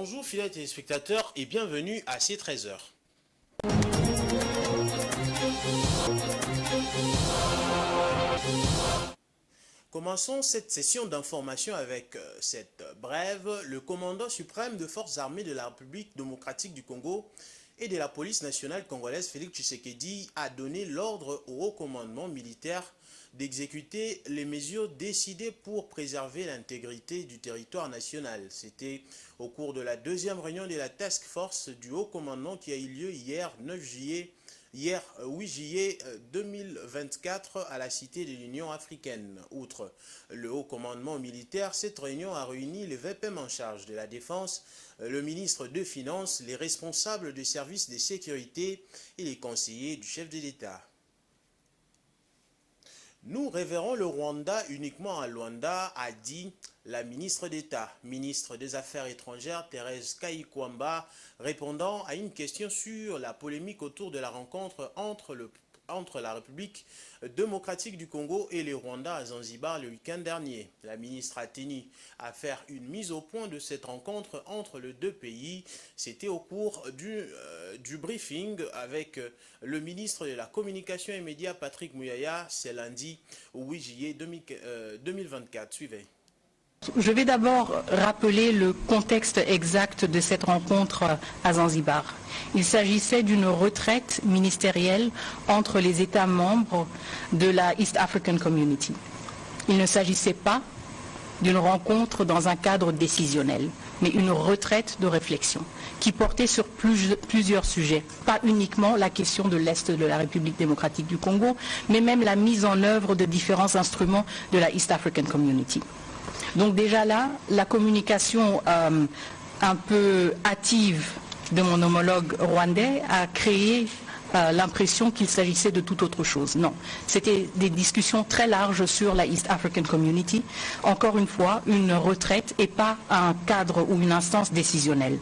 Bonjour fidèles téléspectateurs et bienvenue à C13h. Commençons cette session d'information avec cette brève. Le commandant suprême des forces armées de la République démocratique du Congo et de la police nationale congolaise, Félix Tshisekedi, a donné l'ordre au haut commandement militaire d'exécuter les mesures décidées pour préserver l'intégrité du territoire national. C'était au cours de la deuxième réunion de la Task Force du haut commandement qui a eu lieu hier 8 juillet 2024 à la Cité de l'Union africaine. Outre le haut commandement militaire, cette réunion a réuni les VPM en charge de la défense, le ministre des Finances, les responsables des services de sécurité et les conseillers du chef de l'État. Nous révérons le Rwanda uniquement à Luanda, a dit la ministre d'État, ministre des Affaires étrangères Thérèse Kayikwamba, répondant à une question sur la polémique autour de la rencontre entre la République démocratique du Congo et le Rwanda à Zanzibar le week-end dernier. La ministre a tenu à faire une mise au point de cette rencontre entre les deux pays. C'était au cours du briefing avec le ministre de la Communication et Médias, Patrick Muyaya, c'est lundi 8 juillet 2024. Suivez. Je vais d'abord rappeler le contexte exact de cette rencontre à Zanzibar. Il s'agissait d'une retraite ministérielle entre les États membres de la East African Community. Il ne s'agissait pas d'une rencontre dans un cadre décisionnel, mais une retraite de réflexion qui portait sur plusieurs sujets. Pas uniquement la question de l'Est de la République démocratique du Congo, mais même la mise en œuvre de différents instruments de la East African Community. Donc déjà là, la communication un peu hâtive de mon homologue rwandais a créé l'impression qu'il s'agissait de toute autre chose. Non, c'était des discussions très larges sur la East African Community. Encore une fois, une retraite et pas un cadre ou une instance décisionnelle.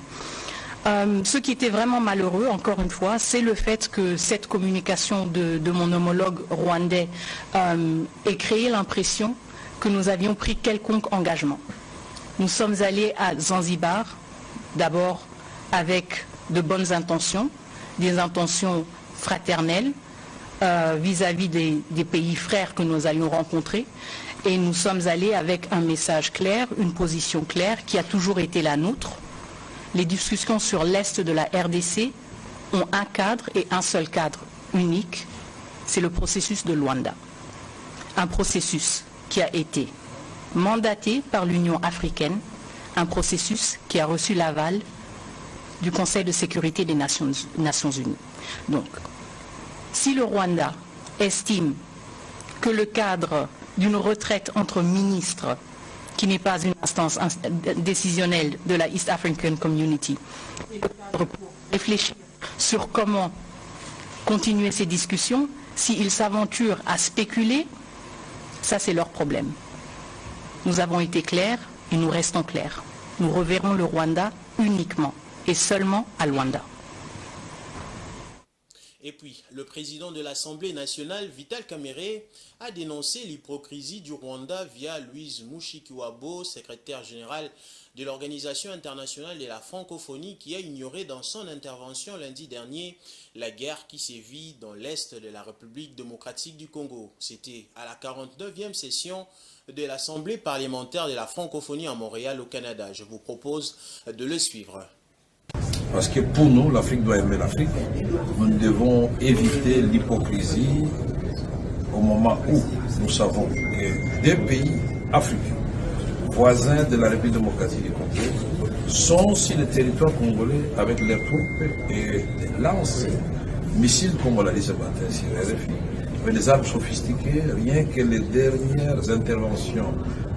Ce qui était vraiment malheureux, encore une fois, c'est le fait que cette communication de mon homologue rwandais ait créé l'impression que nous avions pris quelconque engagement. Nous sommes allés à Zanzibar, d'abord avec de bonnes intentions, des intentions fraternelles vis-à-vis des pays frères que nous allions rencontrer, et nous sommes allés avec un message clair, une position claire qui a toujours été la nôtre. Les discussions sur l'Est de la RDC ont un cadre et un seul cadre unique, c'est le processus de Luanda. Un processus qui a été mandaté par l'Union africaine, un processus qui a reçu l'aval du Conseil de sécurité des Nations Unies. Donc, si le Rwanda estime que le cadre d'une retraite entre ministres, qui n'est pas une instance décisionnelle de la East African Community, est le cadre pour réfléchir sur comment continuer ces discussions, s'ils s'aventurent à spéculer, ça, c'est leur problème. Nous avons été clairs et nous restons clairs. Nous reverrons le Rwanda uniquement et seulement à Luanda. Et puis, le président de l'Assemblée nationale, Vital Kamerhe, a dénoncé l'hypocrisie du Rwanda via Louise Mushikiwabo, secrétaire générale de l'Organisation internationale de la francophonie, qui a ignoré dans son intervention lundi dernier la guerre qui sévit dans l'Est de la République démocratique du Congo. C'était à la 49e session de l'Assemblée parlementaire de la francophonie à Montréal, au Canada. Je vous propose de le suivre. Parce que pour nous, l'Afrique doit aimer l'Afrique. Nous devons éviter l'hypocrisie au moment où nous savons que des pays africains, voisins de la République démocratique du Congo, sont sur le territoire congolais avec leurs troupes et des lances, missiles, comme on l'a dit ce matin sur RFI, avec des armes sophistiquées. Rien que les dernières interventions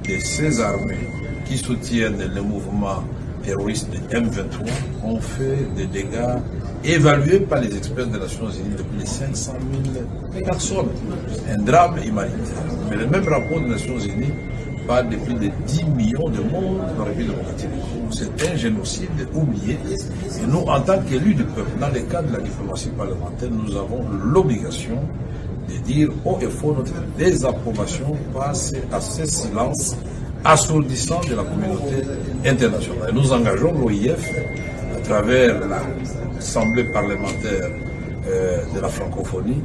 de ces armées qui soutiennent le mouvement terroristes de M23 ont fait des dégâts évalués par les experts des Nations Unies de plus de 500 000 personnes. Un drame humanitaire. Mais le même rapport des Nations Unies parle de plus de 10 millions de morts dans la République démocratique. C'est un génocide oublié. Et nous, en tant qu'élus du peuple, dans le cadre de la diplomatie parlementaire, nous avons l'obligation de dire haut et fort notre désapprobation face à ce silence assourdissant de la communauté internationale. Nous engageons l'OIF à travers l'Assemblée parlementaire de la francophonie,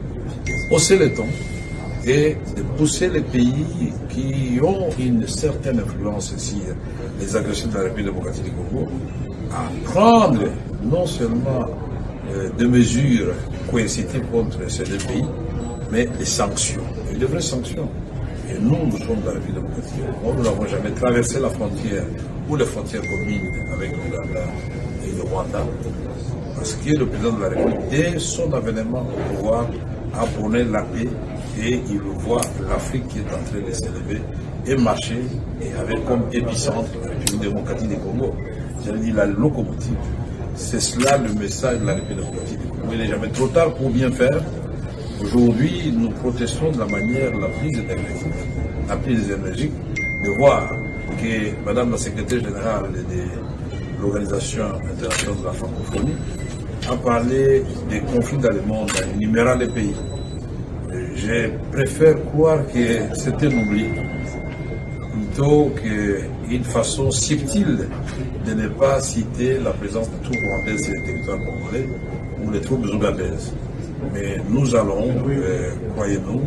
hausser le ton et de pousser les pays qui ont une certaine influence sur les agressions de la République démocratique du Congo à prendre non seulement des mesures coercitives contre ces deux pays, mais des sanctions, et de vraies sanctions. Et nous sommes dans la République démocratique du Congo, nous n'avons jamais traversé la frontière ou les frontières communes avec l'Ouganda et le Rwanda, parce que le président de la République, dès son avènement au pouvoir, a prôné la paix et il voit l'Afrique qui est en train de s'élever et marcher et avec comme épicentre la République démocratique du Congo. J'allais dire la locomotive. C'est cela le message de la République démocratique du Congo. Il n'est jamais trop tard pour bien faire. Aujourd'hui, nous protestons de la manière la plus énergique, de voir que Madame la secrétaire générale de l'Organisation internationale de la francophonie a parlé des conflits dans le monde en énumérant les pays. Je préfère croire que c'est un oubli plutôt qu'une façon subtile de ne pas citer la présence des troupes rwandaises sur le territoire congolais ou les troupes ougandaises. Mais nous allons, croyez-nous,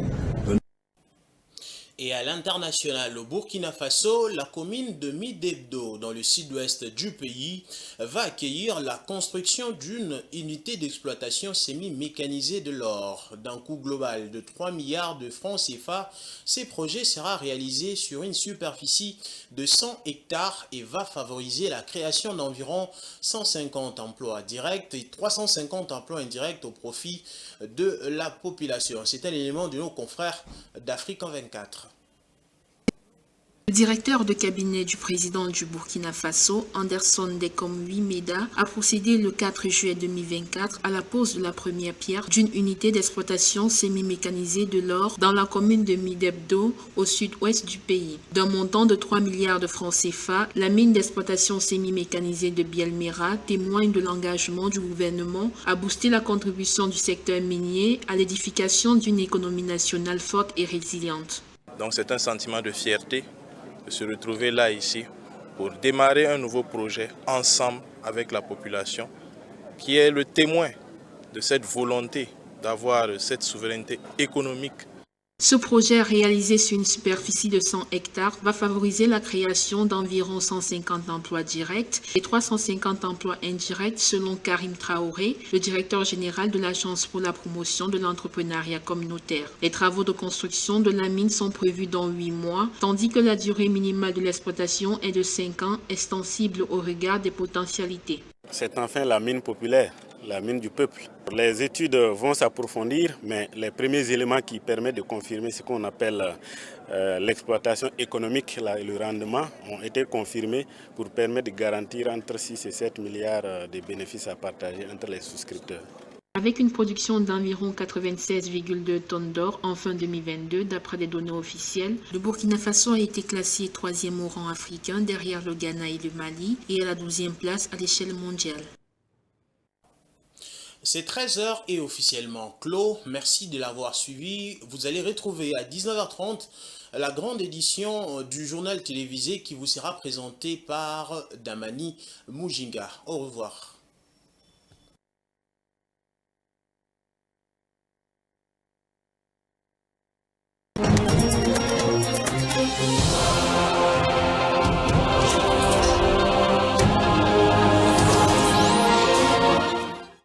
Et à l'international, au Burkina Faso, la commune de Midebdo, dans le sud-ouest du pays, va accueillir la construction d'une unité d'exploitation semi-mécanisée de l'or. D'un coût global de 3 milliards de francs CFA, ce projet sera réalisé sur une superficie de 100 hectares et va favoriser la création d'environ 150 emplois directs et 350 emplois indirects au profit de la population. C'est un élément de nos confrères d'Afrique en 24. Le directeur de cabinet du président du Burkina Faso, Anderson Dekomwi Meda, a procédé le 4 juillet 2024 à la pose de la première pierre d'une unité d'exploitation semi-mécanisée de l'or dans la commune de Midebdo, au sud-ouest du pays. D'un montant de 3 milliards de francs CFA, la mine d'exploitation semi-mécanisée de Bielmera témoigne de l'engagement du gouvernement à booster la contribution du secteur minier à l'édification d'une économie nationale forte et résiliente. Donc c'est un sentiment de fierté de se retrouver là, ici, pour démarrer un nouveau projet ensemble avec la population, qui est le témoin de cette volonté d'avoir cette souveraineté économique. Ce projet réalisé sur une superficie de 100 hectares va favoriser la création d'environ 150 emplois directs et 350 emplois indirects selon Karim Traoré, le directeur général de l'Agence pour la promotion de l'entrepreneuriat communautaire. Les travaux de construction de la mine sont prévus dans 8 mois, tandis que la durée minimale de l'exploitation est de 5 ans, extensible au regard des potentialités. C'est enfin la mine populaire, la mine du peuple. Les études vont s'approfondir, mais les premiers éléments qui permettent de confirmer ce qu'on appelle l'exploitation économique et le rendement ont été confirmés pour permettre de garantir entre 6 et 7 milliards de bénéfices à partager entre les souscripteurs. Avec une production d'environ 96,2 tonnes d'or en fin 2022, d'après des données officielles, le Burkina Faso a été classé 3e au rang africain derrière le Ghana et le Mali et à la 12e place à l'échelle mondiale. C'est 13h et officiellement clos. Merci de l'avoir suivi. Vous allez retrouver à 19h30 la grande édition du journal télévisé qui vous sera présenté par Damani Mujinga. Au revoir.